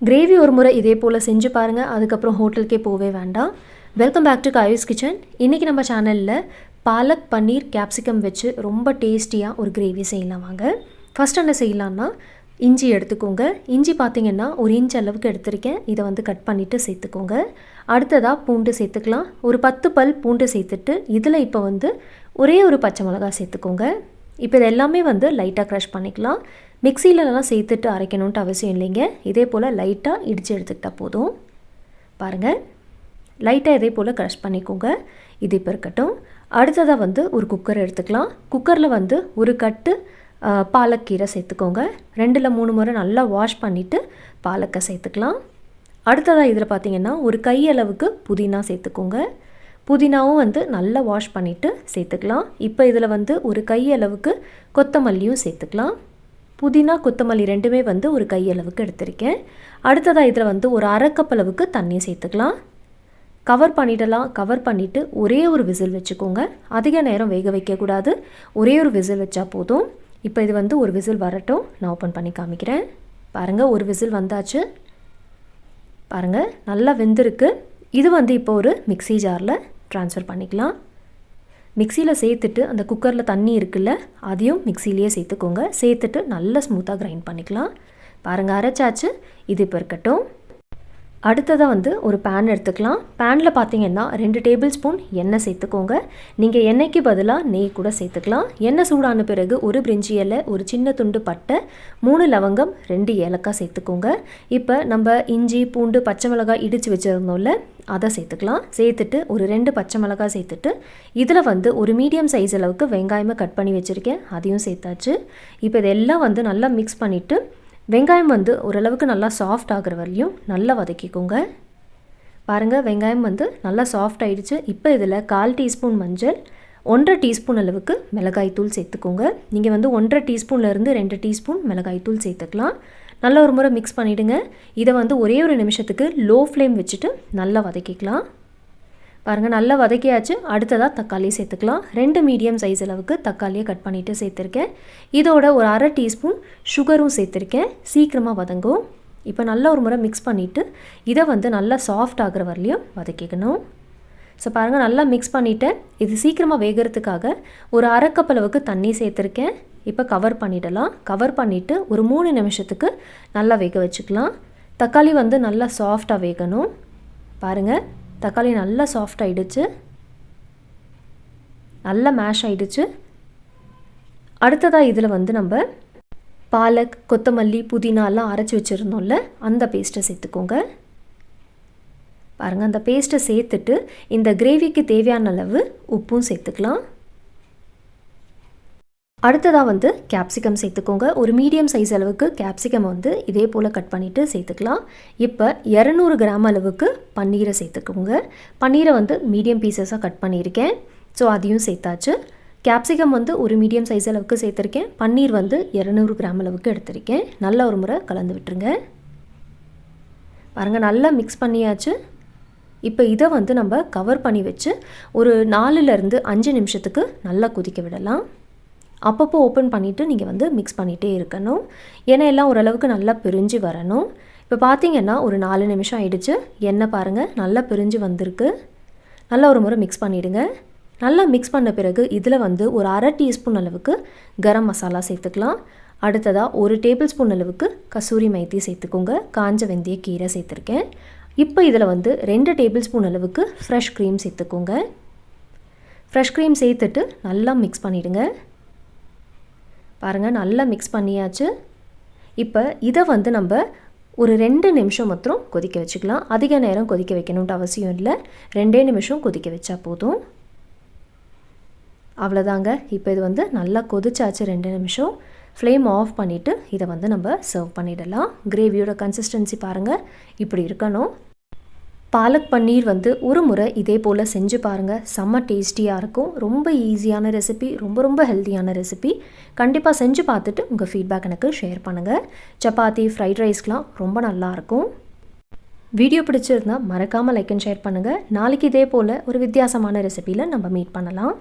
Gravy ஒரு முறை இதே போல் செஞ்சு பாருங்கள், அதுக்கப்புறம் ஹோட்டலுக்கே போகவே வேண்டாம். Welcome back to Kayu's kitchen. இன்றைக்கி நம்ம சேனலில் பாலக் பன்னீர் கேப்சிகம் வச்சு ரொம்ப டேஸ்டியாக ஒரு கிரேவி செய்யலாம் வாங்க. ஃபஸ்ட் என்ன செய்யலான்னா, இஞ்சி எடுத்துக்கோங்க. இஞ்சி பார்த்திங்கன்னா ஒரு இன்ச் அளவுக்கு எடுத்திருக்கேன். இதை கட் பண்ணிவிட்டு சேர்த்துக்கோங்க. அடுத்ததாக பூண்டு சேர்த்துக்கலாம். ஒரு 10 பல் பூண்டு சேர்த்துட்டு இதில் இப்போ ஒரே ஒரு பச்சை மிளகாய் சேர்த்துக்கோங்க. இப்போ இது எல்லாமே லைட்டாக க்ரஷ் பண்ணிக்கலாம். மிக்சிலலாம் சேர்த்துட்டு அரைக்கணுன்ட்டு அவசியம் இல்லைங்க. இதே போல் லைட்டாக இடித்து எடுத்துக்கிட்டால் போதும். பாருங்கள், லைட்டாக இதே போல் க்ரஷ் பண்ணிக்கோங்க. இது இப்போ இருக்கட்டும். அடுத்ததாக ஒரு குக்கர் எடுத்துக்கலாம். குக்கரில் ஒரு கட்டு பாலக்கீரை சேர்த்துக்கோங்க. 2-3 முறை நல்லா வாஷ் பண்ணிவிட்டு பாலக்கை சேர்த்துக்கலாம். அடுத்ததாக இதில் பார்த்திங்கன்னா ஒரு கையளவுக்கு புதினா சேர்த்துக்கோங்க. புதினாவும் நல்லா வாஷ் பண்ணிவிட்டு சேர்த்துக்கலாம். இப்போ இதில் ஒரு கையளவுக்கு கொத்தமல்லியும் சேர்த்துக்கலாம். புதினா கொத்தமல்லி ரெண்டுமே ஒரு கையளவுக்கு எடுத்திருக்கேன். அடுத்ததாக இதில் ஒரு அரை கப் அளவுக்கு தண்ணி சேர்த்துக்கலாம். கவர் பண்ணிடலாம். கவர் பண்ணிவிட்டு ஒரே ஒரு விசில் வச்சுக்கோங்க. அதிக நேரம் வேக வைக்கக்கூடாது. ஒரே ஒரு விசில் வச்சா போதும். இப்போ இது ஒரு விசில் வரட்டும். நான் ஓப்பன் பண்ணி காமிக்கிறேன். பாருங்கள், ஒரு விசில் வந்தாச்சு. பாருங்கள், நல்லா வெந்திருக்கு. இது இப்போ ஒரு மிக்ஸி ஜாரில் ட்ரான்ஸ்ஃபர் பண்ணிக்கலாம். மிக்சியில் சேர்த்துட்டு அந்த குக்கரில் தண்ணி இருக்குல்ல, அதையும் மிக்சிலேயே சேர்த்துக்கோங்க. சேர்த்துட்டு நல்லா ஸ்மூத்தாக கிரைண்ட் பண்ணிக்கலாம். பாருங்கள், அரைச்சாச்சு. இது இப்போ இருக்கட்டும். அடுத்ததாக ஒரு பேன் எடுத்துக்கலாம். பேனில் பார்த்திங்கன்னா 2 டேபிள் ஸ்பூன் எண்ணெய் சேர்த்துக்கோங்க. நீங்கள் எண்ணெய்க்கு பதிலாக நெய் கூட சேர்த்துக்கலாம். எண்ணெய் சூடான பிறகு ஒரு பிரிஞ்சி இலை, ஒரு சின்ன துண்டு பட்டை, 3 லவங்கம், 2 ஏலக்காய் சேர்த்துக்கோங்க. இப்போ நம்ம இஞ்சி பூண்டு பச்சை மிளகாய் இடித்து வச்சுருந்தோம்ல, அதை சேர்த்துக்கலாம். சேர்த்துட்டு ஒரு 2 பச்சை மிளகாய் சேர்த்துட்டு இதில் ஒரு மீடியம் சைஸ் அளவுக்கு வெங்காயமாக கட் பண்ணி வச்சுருக்கேன். அதையும் சேர்த்தாச்சு. இப்போ இதெல்லாம் நல்லா மிக்ஸ் பண்ணிவிட்டு வெங்காயம் ஓரளவுக்கு நல்லா சாஃப்ட் ஆகிற வரையும் நல்லா வதக்கிக்கோங்க. பாருங்கள், வெங்காயம் நல்லா சாஃப்ட் ஆகிடுச்சு. இப்போ இதில் 1/4 டீஸ்பூன் மஞ்சள், 1/2 டீஸ்பூன் அளவுக்கு மிளகாய்த்தூள் சேர்த்துக்கோங்க. நீங்கள் 1/2 டீஸ்பூன்லேருந்து 2 டீஸ்பூன் மிளகாய்த்தூள் சேர்த்துக்கலாம். நல்லா ஒரு முறை மிக்ஸ் பண்ணிவிடுங்க. இதை ஒரே ஒரு நிமிஷத்துக்கு லோ ஃப்ளேம் வச்சுட்டு நல்லா வதக்கிக்கலாம். பாருங்கள், நல்லா வதக்கியாச்சு. அடுத்ததாக தக்காளி சேர்த்துக்கலாம். 2 மீடியம் சைஸ் அளவுக்கு தக்காளியை கட் பண்ணிவிட்டு சேர்த்துருக்கேன். இதோட ஒரு அரை டீஸ்பூன் சுகரும் சேர்த்துருக்கேன். சீக்கிரமாக வதங்கும். இப்போ நல்லா ஒரு முறை மிக்ஸ் பண்ணிவிட்டு இதை நல்லா சாஃப்ட் ஆகிற வரலையும் வதக்கிக்கணும். ஸோ பாருங்கள், நல்லா மிக்ஸ் பண்ணிவிட்டேன். இது சீக்கிரமாக வேகிறதுக்காக ஒரு அரை கப் அளவுக்கு தண்ணி சேர்த்துருக்கேன். இப்போ கவர் பண்ணிடலாம். கவர் பண்ணிவிட்டு ஒரு 3 நிமிஷத்துக்கு நல்லா வேக வச்சுக்கலாம். தக்காளி நல்லா சாஃப்டாக வேகணும். பாருங்கள், தக்காளி நல்லா சாஃப்ட் ஆகிடுச்சு. நல்லா மேஷ் ஆகிடுச்சு. அடுத்ததாக இதில் நம்ம பாலக் கொத்தமல்லி புதினாலாம் அரைச்சி வச்சுருந்தோம்ல, அந்த பேஸ்ட்டை சேர்த்துக்கோங்க. பாருங்கள், அந்த பேஸ்ட்டை சேர்த்துட்டு இந்த கிரேவிக்கு தேவையான அளவு உப்பும் சேர்த்துக்கலாம். அடுத்ததாக கேப்சிகம் சேர்த்துக்கோங்க. ஒரு மீடியம் சைஸ் அளவுக்கு கேப்சிகம் இதே போல் கட் பண்ணிவிட்டு சேர்த்துக்கலாம். இப்போ 200 கிராம் அளவுக்கு பன்னீரை சேர்த்துக்கோங்க. பன்னீரை மீடியம் பீசஸாக கட் பண்ணியிருக்கேன். ஸோ அதையும் சேர்த்தாச்சு. கேப்சிகம் ஒரு மீடியம் சைஸ் அளவுக்கு சேர்த்துருக்கேன். பன்னீர் 200 கிராம் அளவுக்கு எடுத்திருக்கேன். நல்லா ஒரு முறை கலந்து விட்டுருங்க. பாருங்கள், நல்லா மிக்ஸ் பண்ணியாச்சு. இப்போ இதை நம்ம கவர் பண்ணி வச்சு ஒரு 4லேருந்து 5 நிமிஷத்துக்கு நல்லா கொதிக்க விடலாம். அப்பப்போ ஓப்பன் பண்ணிவிட்டு நீங்கள் மிக்ஸ் பண்ணிகிட்டே இருக்கணும். எண்ணெய் எல்லாம் ஓரளவுக்கு நல்லா பிரிஞ்சு வரணும். இப்போ பார்த்திங்கன்னா ஒரு 4 நிமிஷம் ஆகிடுச்சு. எண்ணெய் பாருங்கள், நல்லா பிரிஞ்சு வந்திருக்கு. நல்லா ஒரு முறை மிக்ஸ் பண்ணிவிடுங்க. நல்லா மிக்ஸ் பண்ண பிறகு இதில் ஒரு அரை டீஸ்பூன் அளவுக்கு கரம் மசாலா சேர்த்துக்கலாம். அடுத்ததாக 1 டேபிள் ஸ்பூன் அளவுக்கு கசூரி மெத்தி சேர்த்துக்கோங்க. காஞ்ச வெந்தய கீரை சேர்த்துருக்கேன். இப்போ இதில் 2 டேபிள் ஸ்பூன் அளவுக்கு ஃப்ரெஷ் க்ரீம் சேர்த்துக்கோங்க. ஃப்ரெஷ் க்ரீம் சேர்த்துட்டு நல்லா மிக்ஸ் பண்ணிவிடுங்க. பாருங்கள், நல்லா மிக்ஸ் பண்ணியாச்சு. இப்போ இதை நம்ம ஒரு 2 நிமிஷம் மாத்திரம் கொதிக்க வச்சுக்கலாம். அதிக நேரம் கொதிக்க வைக்கணுன்ட்டு அவசியம் இல்லை. 2 நிமிஷம் கொதிக்க வச்சா போதும். அவ்வளோதாங்க. இப்போ இது நல்லா கொதிச்சாச்சு 2 நிமிஷம். ஃப்ளேம் ஆஃப் பண்ணிவிட்டு இதை நம்ம சர்வ் பண்ணிடலாம். கிரேவியோட கன்சிஸ்டன்சி பாருங்கள், இப்படி இருக்கணும். பாலக் பன்னீர் ஒரு முறை இதே போல் செஞ்சு பாருங்கள். செம்ம டேஸ்டியாக இருக்கும். ரொம்ப ஈஸியான ரெசிபி, ரொம்ப ஹெல்த்தியான ரெசிபி. கண்டிப்பாக செஞ்சு பார்த்துட்டு உங்கள் ஃபீட்பேக் எனக்கு ஷேர் பண்ணுங்கள். சப்பாத்தி, ஃப்ரைட் ரைஸ்க்கெலாம் ரொம்ப நல்லாயிருக்கும். வீடியோ பிடிச்சிருந்தால் மறக்காமல் லைக் அண்ட் ஷேர் பண்ணுங்கள். நாளைக்கு இதே போல் ஒரு வித்தியாசமான ரெசிபியில் நம்ம மீட் பண்ணலாம்.